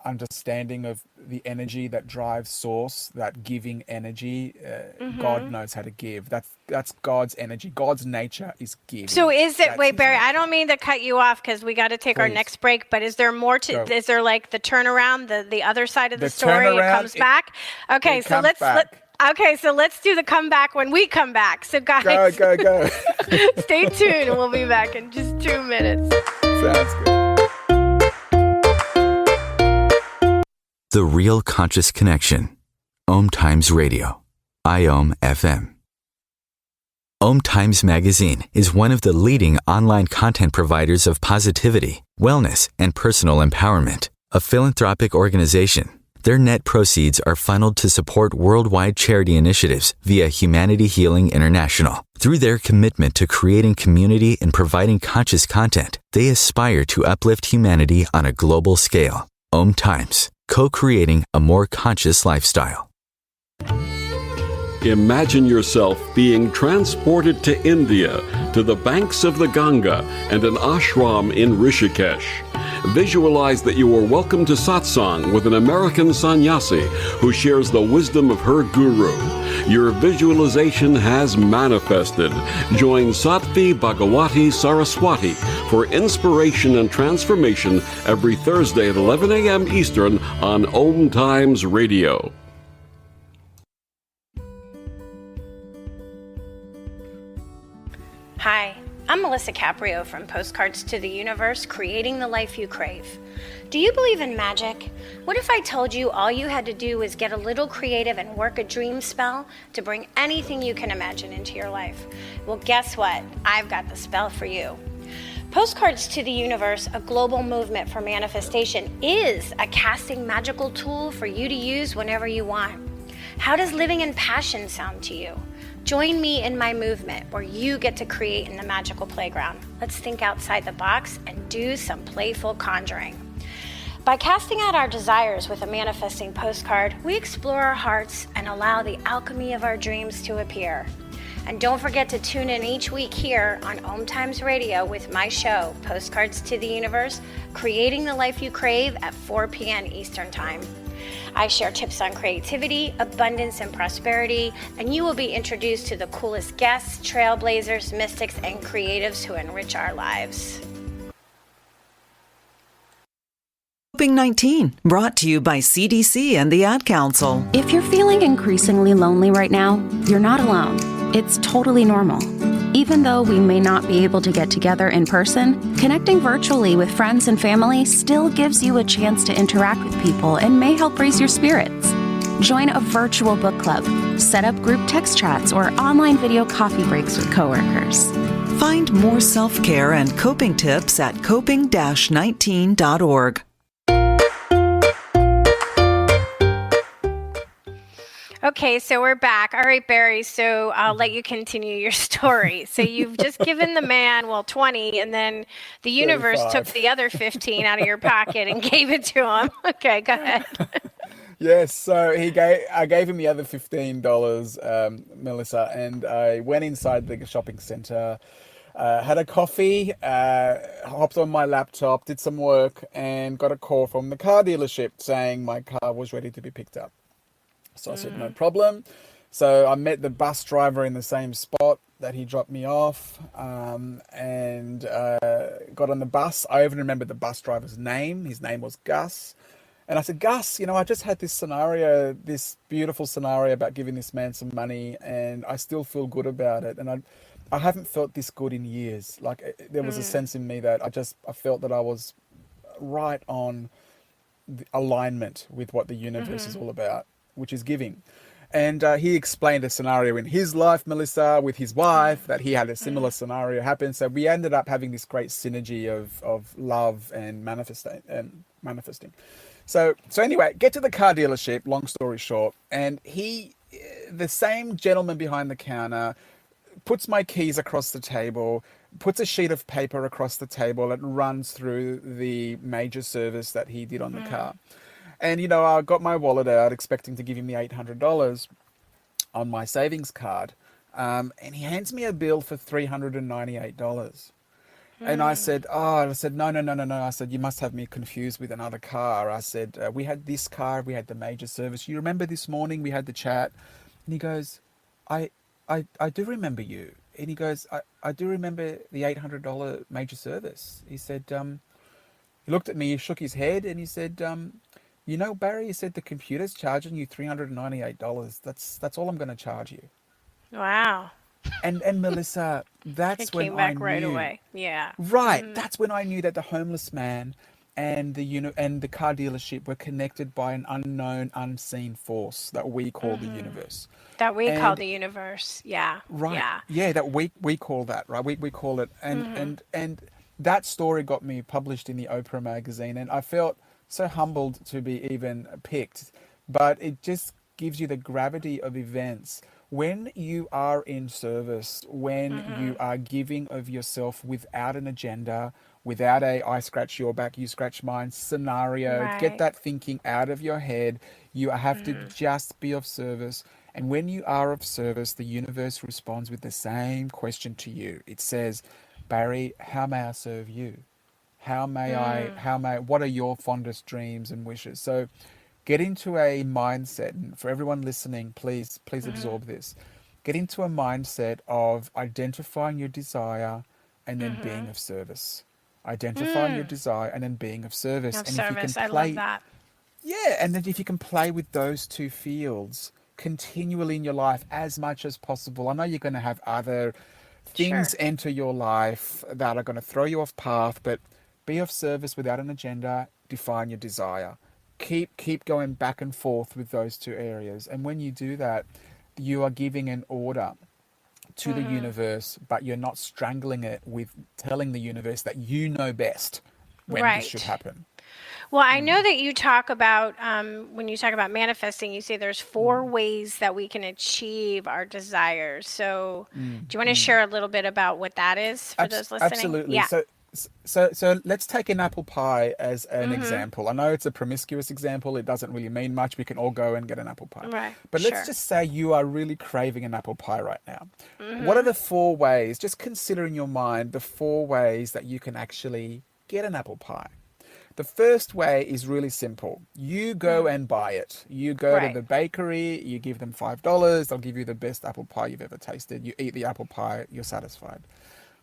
understanding of the energy that drives source, that giving energy. God knows how to give. That's God's energy. God's nature is giving. So wait, Barry, nature. I don't mean to cut you off because we got to take our Please. next break, but is there more to, Go. is there like the turnaround, the other side of the The story? It turnaround, comes back? Okay, it so comes let's, back. okay, so let's do the comeback when we come back. So guys, Go. stay tuned and we'll be back in just 2 minutes. Sounds good. The Real Conscious Connection. OMTimes Radio. IOM FM. OMTimes Magazine is one of the leading online content providers of positivity, wellness, and personal empowerment. A philanthropic organization, their net proceeds are funneled to support worldwide charity initiatives via Humanity Healing International. Through their commitment to creating community and providing conscious content, they aspire to uplift humanity on a global scale. OMTimes, co-creating a more conscious lifestyle. Imagine yourself being transported to India, to the banks of the Ganga and an ashram in Rishikesh. Visualize that you are welcome to satsang with an American sannyasi who shares the wisdom of her guru. Your visualization has manifested. Join Sattvi Bhagawati Saraswati for inspiration and transformation every Thursday at 11 a.m. Eastern on OMTimes Radio. Hi, I'm Melisa Melisa Caprio from Postcards to the Universe, creating the life you crave. Do you believe in magic? What if I told you all you had to do was get a little creative and work a dream spell to bring anything you can imagine into your life? Well, guess what? I've got the spell for you. Postcards to the Universe, a global movement for manifestation, is a casting magical tool for you to use whenever you want. How does living in passion sound to you? Join me in my movement where you get to create in the magical playground. Let's think outside the box and do some playful conjuring. By casting out our desires with a manifesting postcard, we explore our hearts and allow the alchemy of our dreams to appear. And don't forget to tune in each week here on OMTimes Radio with my show, Postcards to the Universe, creating the life you crave at 4 p.m. Eastern Time. I share tips on creativity, abundance, and prosperity, and you will be introduced to the coolest guests, trailblazers, mystics, and creatives who enrich our lives. Coping-19, brought to you by CDC and the Ad Council. If you're feeling increasingly lonely right now, you're not alone. It's totally normal. Even though we may not be able to get together in person, connecting virtually with friends and family still gives you a chance to interact with people and may help raise your spirits. Join a virtual book club, set up group text chats, or online video coffee breaks with coworkers. Find more self-care and coping tips at coping-19.org. Okay, so we're back. All right, Barry, so I'll let you continue your story. So you've just given the man, 20, and then the universe 35. took the other 15 out of your pocket and gave it to him. Okay, go ahead. Yes, so I gave him the other $15, Melissa, and I went inside the shopping center, had a coffee, hopped on my laptop, did some work, and got a call from the car dealership saying my car was ready to be picked up. So I said, no problem. So I met the bus driver in the same spot that he dropped me off, and got on the bus. I even remember the bus driver's name. His name was Gus. And I said, Gus, I just had this beautiful scenario about giving this man some money, and I still feel good about it. And I haven't felt this good in years. Like, there was a sense in me that I felt that I was right on the alignment with what the universe is all about, which is giving. And he explained a scenario in his life, Melissa, with his wife, that he had a similar scenario happen. So we ended up having this great synergy of love and manifesting. So anyway, get to the car dealership, long story short, and the same gentleman behind the counter puts my keys across the table, puts a sheet of paper across the table, and runs through the major service that he did on the car. And, I got my wallet out expecting to give him the $800 on my savings card. And he hands me a bill for $398. And I said, no. I said, you must have me confused with another car. I said, we had this car, we had the major service. You remember this morning we had the chat? And he goes, I do remember you. And he goes, I do remember the $800 major service. He said, he looked at me, he shook his head, and he said, Barry, you said the computer's charging you $398. That's all I'm going to charge you. Wow. And Melissa, that's It when came back I right knew. away. Yeah. Right. That's when I knew that the homeless man and the car dealership were connected by an unknown, unseen force that we call the universe. That we call the universe. Yeah. Right. Yeah. Yeah, that we call that, right? We call it. And that story got me published in the Oprah magazine, and I felt so humbled to be even picked. But it just gives you the gravity of events. When you are in service, when you are giving of yourself without an agenda, without I scratch your back, you scratch mine scenario, get that thinking out of your head. You have to just be of service. And when you are of service, the universe responds with the same question to you. It says, Barry, how may I serve you? What are your fondest dreams and wishes? So get into a mindset, and for everyone listening, please absorb this. Get into a mindset of identifying your desire and then being of service. Identifying your desire and then being of service. Of and service. If you can I love that. Yeah, and then if you can play with those two fields continually in your life as much as possible. I know you're going to have other Things Sure. enter your life that are going to throw you off path, but be of service without an agenda. Define your desire. Keep going back and forth with those two areas. And when you do that, you are giving an order to the universe, but you're not strangling it with telling the universe that you know best when this should Right. happen. Well, I know that you talk about, when you talk about manifesting, you say there's 4 ways that we can achieve our desires. So, do you want to share a little bit about what that is for those listening? Absolutely. Yeah. So let's take an apple pie as an Mm-hmm. example. I know it's a promiscuous example. It doesn't really mean much. We can all go and get an apple pie. Right. But let's Sure. just say you are really craving an apple pie right now. What are Mm-hmm. the 4 ways? Just consider in your mind the 4 ways that you can actually get an apple pie. The first way is really simple. You go and buy it. You go to Right. the bakery, you give them $5, they'll give you the best apple pie you've ever tasted. You eat the apple pie, you're satisfied.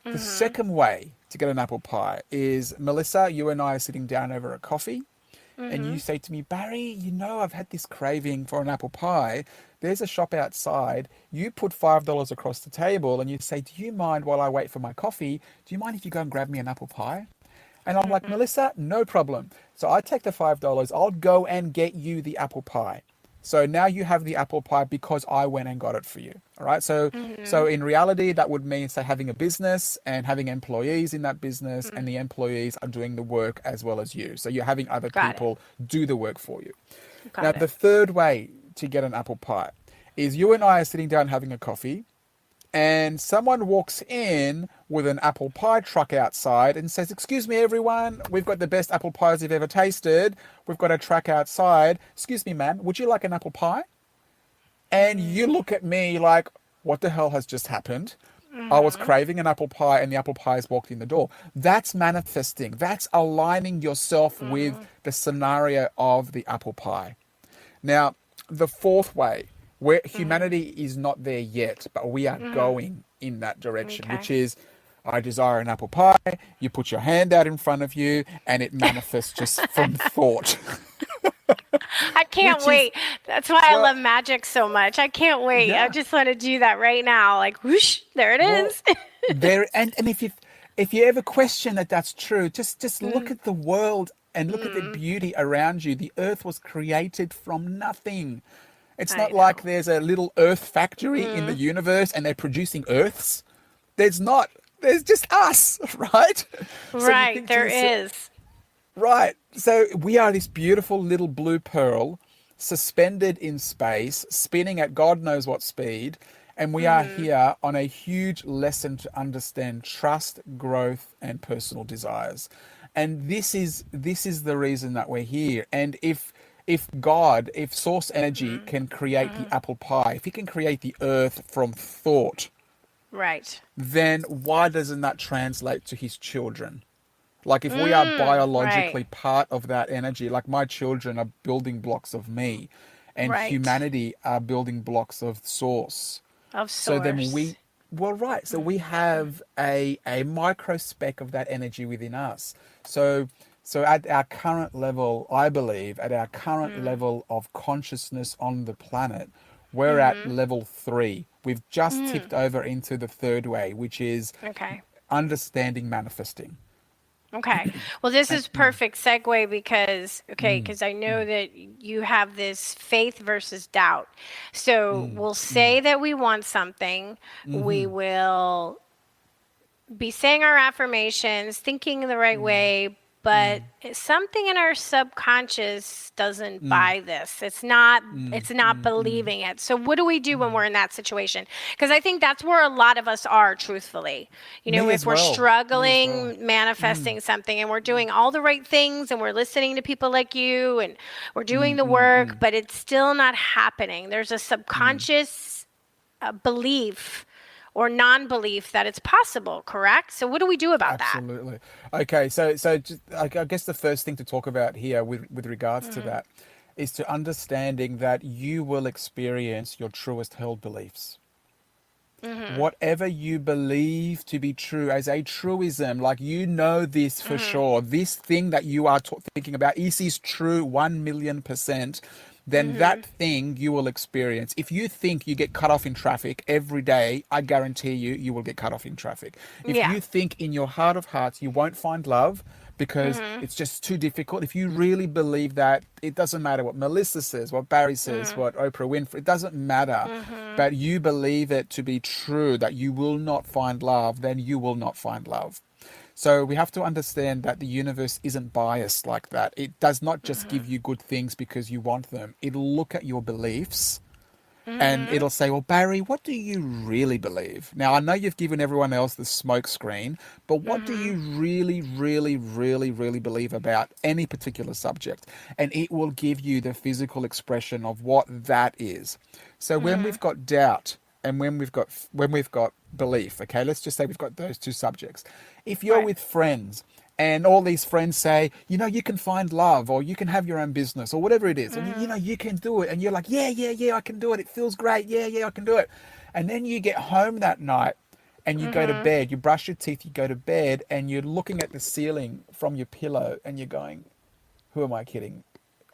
The Mm-hmm. second way to get an apple pie is, Melissa, you and I are sitting down over a coffee, and Mm-hmm. you say to me, Barry, I've had this craving for an apple pie. There's a shop outside. You put $5 across the table and you say, do you mind while I wait for my coffee? Do you mind if you go and grab me an apple pie? And I'm like, Melissa, no problem. So I take the $5. I'll go and get you the apple pie. So now you have the apple pie because I went and got it for you. All right. So in reality, that would mean, say, having a business and having employees in that business, and the employees are doing the work as well as you. So you're having other Got it. people do the work for you. Now, Got the it. third way to get an apple pie is you and I are sitting down having a coffee, and someone walks in with an apple pie truck outside and says, excuse me, everyone, we've got the best apple pies you've ever tasted. We've got a truck outside. Excuse me, ma'am, would you like an apple pie? And you look at me like, what the hell has just happened? I was craving an apple pie and the apple pie has walked in the door. That's manifesting. That's aligning yourself with the scenario of the apple pie. Now, the fourth way, where humanity is not there yet, but we are going in that direction, Okay. which is, I desire an apple pie. You put your hand out in front of you and it manifests just from thought. I can't Which is, wait. That's why I well, love magic so much. I can't wait. I yeah. just want to do that right now. Like, whoosh, there it Well, is. there and if you ever question that that's true, just look at the world and look at the beauty around you. The earth was created from nothing. It's I not know. like there's a little earth factory in the universe and they're producing earths. There's not. There's just us, right? So you Right, think to there yourself- is. Right. So we are this beautiful little blue pearl suspended in space, spinning at God knows what speed. And we are here on a huge lesson to understand trust, growth, and personal desires. And this is the reason that we're here. And if God, if source energy can create the apple pie, if he can create the earth from thought, Right. then why doesn't that translate to his children? Like if we are biologically right. part of that energy, like my children are building blocks of me, and Right. humanity are building blocks of source. Of So then source. so we have a micro speck of that energy within us. So at our current level, I believe, at our current level of consciousness on the planet, we're at level 3. We've just tipped over into the third way, which is Okay. understanding manifesting. Okay. Well, this is perfect segue because I know that you have this faith versus doubt. So we'll say that we want something. We will be saying our affirmations, thinking the right way, but something in our subconscious doesn't buy this. It's not believing it. So what do we do when we're in that situation? Because I think that's where a lot of us are, truthfully. You know, Me if as we're well. Me as struggling manifesting something and we're doing all the right things and we're listening to people like you and we're doing the work, but it's still not happening. There's a subconscious belief or non-belief that it's possible, correct? So what do we do about that? Absolutely. Okay, so just, I guess the first thing to talk about here with regards to that is to understanding that you will experience your truest held beliefs. Whatever you believe to be true as a truism, like this for sure, this thing that you are thinking about is true 1,000,000%. then that thing you will experience. If you think you get cut off in traffic every day, I guarantee you will get cut off in traffic. If Yeah. you think in your heart of hearts you won't find love because it's just too difficult, if you really believe that, it doesn't matter what Melissa says, what Barry says, what Oprah Winfrey, it doesn't matter, but you believe it to be true that you will not find love, then you will not find love. So we have to understand that the universe isn't biased like that. It does not just give you good things because you want them. It'll look at your beliefs and it'll say, well, Barry, what do you really believe? Now, I know you've given everyone else the smoke screen, but what do you really, really, really, really believe about any particular subject? And it will give you the physical expression of what that is. So when we've got doubt, and when we've got belief, okay, let's just say we've got those two subjects. If you're with friends and all these friends say, you can find love, or you can have your own business, or whatever it is, and you can do it, and you're like, yeah, I can do it. It feels great. Yeah, I can do it. And then you get home that night and you go to bed, you brush your teeth, you go to bed, and you're looking at the ceiling from your pillow and you're going, who am I kidding?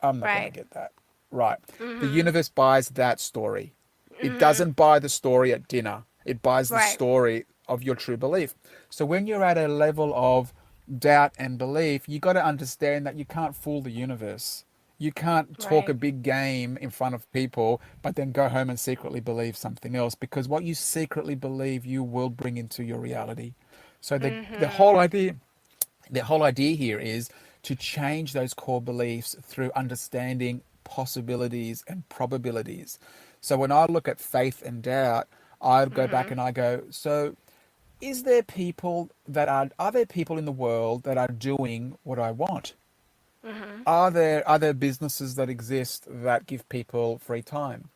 I'm not going to get that. Right. The universe buys that story. It doesn't buy the story at dinner. It buys the story of your true belief. So when you're at a level of doubt and belief, you got to understand that you can't fool the universe. You can't talk a big game in front of people, but then go home and secretly believe something else, because what you secretly believe, you will bring into your reality. So the whole idea here is to change those core beliefs through understanding possibilities and probabilities. So when I look at faith and doubt, I go back and I go, so are there people in the world that are doing what I want? Are there businesses that exist that give people free time?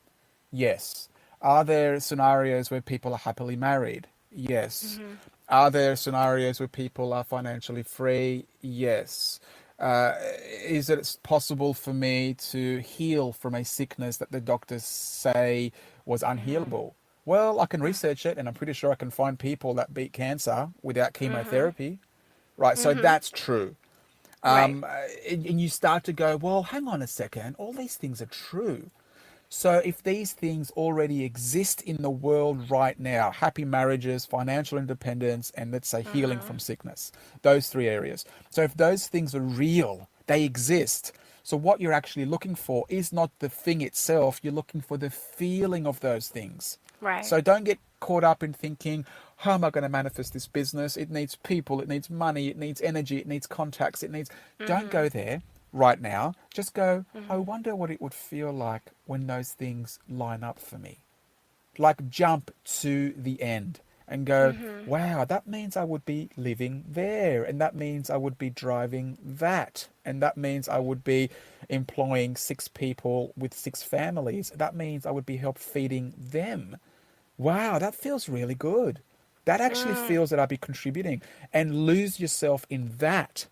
Yes. Are there scenarios where people are happily married? Yes. Are there scenarios where people are financially free? Yes. Is it possible for me to heal from a sickness that the doctors say was unhealable? Well, I can research it, and I'm pretty sure I can find people that beat cancer without chemotherapy. Right, so that's true. And you start to go, well, hang on a second, all these things are true. So if these things already exist in the world right now, happy marriages, financial independence, and let's say healing from sickness, those three areas. So if those things are real, they exist. So what you're actually looking for is not the thing itself, you're looking for the feeling of those things. Right. So don't get caught up in thinking, how am I going to manifest this business? It needs people, it needs money, it needs energy, it needs contacts, it needs... Don't go there right now. Just go, I wonder what it would feel like when those things line up for me. Like jump to the end and go, wow, that means I would be living there. And that means I would be driving that. And that means I would be employing 6 people with 6 families. That means I would be help feeding them. Wow, that feels really good. That actually feels that I'd be contributing. And lose yourself in that.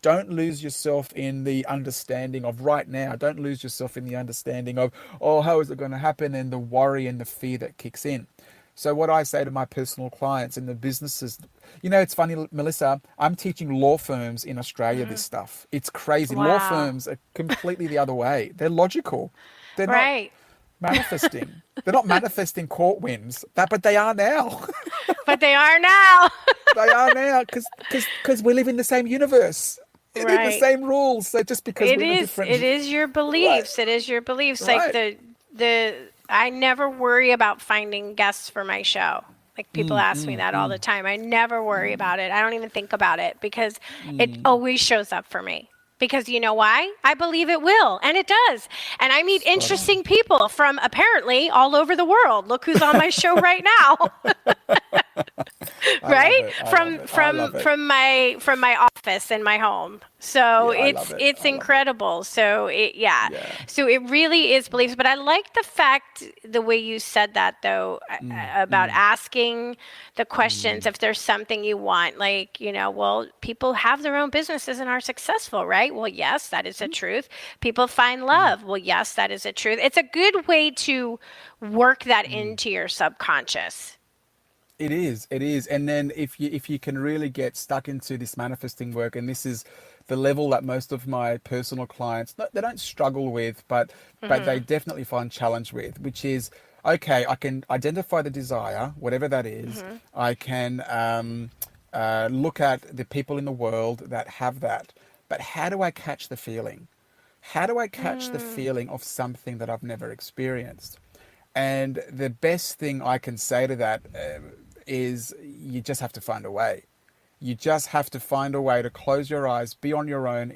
Don't lose yourself in the understanding of right now. Don't lose yourself in the understanding of, oh, how is it going to happen? And the worry and the fear that kicks in. So what I say to my personal clients and the businesses, it's funny, Melissa, I'm teaching law firms in Australia this stuff. It's crazy. Wow. Law firms are completely the other way. They're logical. They're not manifesting. They're not manifesting court wins, but they are now. But they are now. They are now because we live in the same universe. It is the same rules. So just because it is your beliefs. It is your beliefs. Right. Like I never worry about finding guests for my show. Like people ask me that all the time. I never worry about it. I don't even think about it because it always shows up for me. Because you know why? I believe it will, and it does. And I meet interesting people from apparently all over the world. Look who's on my show right now. Right? From my office in my home. So it's incredible. So So it really is beliefs. But I like the way you said that though, about asking the questions if there's something you want. Like, well, people have their own businesses and are successful, right? Well, yes, that is a truth. People find love. Well, yes, that is a truth. It's a good way to work that into your subconscious. It is, it is. And then if you can really get stuck into this manifesting work, and this is the level that most of my personal clients, they don't struggle with, but they definitely find challenge with, which is, okay, I can identify the desire, whatever that is. I can look at the people in the world that have that. But how do I catch the feeling? How do I catch the feeling of something that I've never experienced? And the best thing I can say to that is you just have to find a way. You just have to find a way to close your eyes, be on your own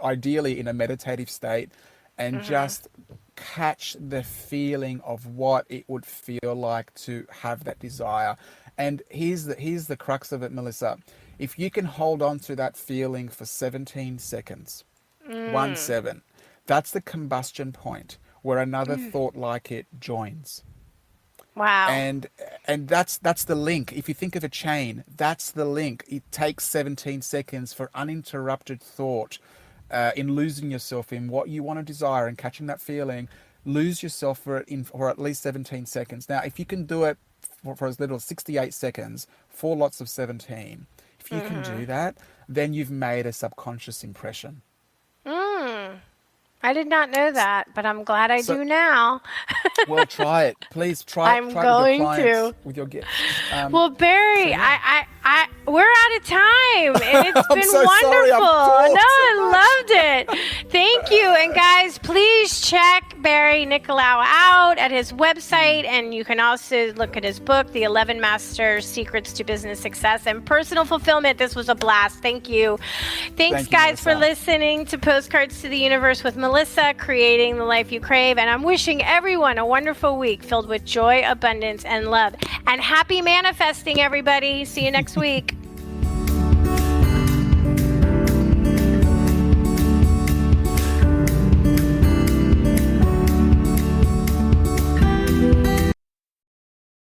ideally in a meditative state, and just catch the feeling of what it would feel like to have that desire. And here's the crux of it, Melisa. If you can hold on to that feeling for 17 seconds, 17, that's the combustion point where another thought like it joins. Wow. And that's the link. If you think of a chain, that's the link. It takes 17 seconds for uninterrupted thought in losing yourself in what you want to desire and catching that feeling. Lose yourself for at least 17 seconds. Now, if you can do it for as little as 68 seconds, 4 lots of 17, if you can do that, then you've made a subconscious impression. I did not know that, but I'm glad I do now. Well, try it. Please try it. I'm Try going with your clients, to. with your gifts. Well, Barry, we're out of time, and it's I'm been so wonderful. sorry, I've talked No, so I loved it. Thank you. And guys, please check Barry Nicolaou out at his website, and you can also look at his book, The 11 Master Secrets to Business Success and Personal Fulfillment. This was a blast. Thank you. Thanks, guys, for listening to Postcards to the Universe with Melisa, creating the life you crave. And I'm wishing everyone a wonderful week filled with joy, abundance, and love. And happy manifesting, everybody. See you next week.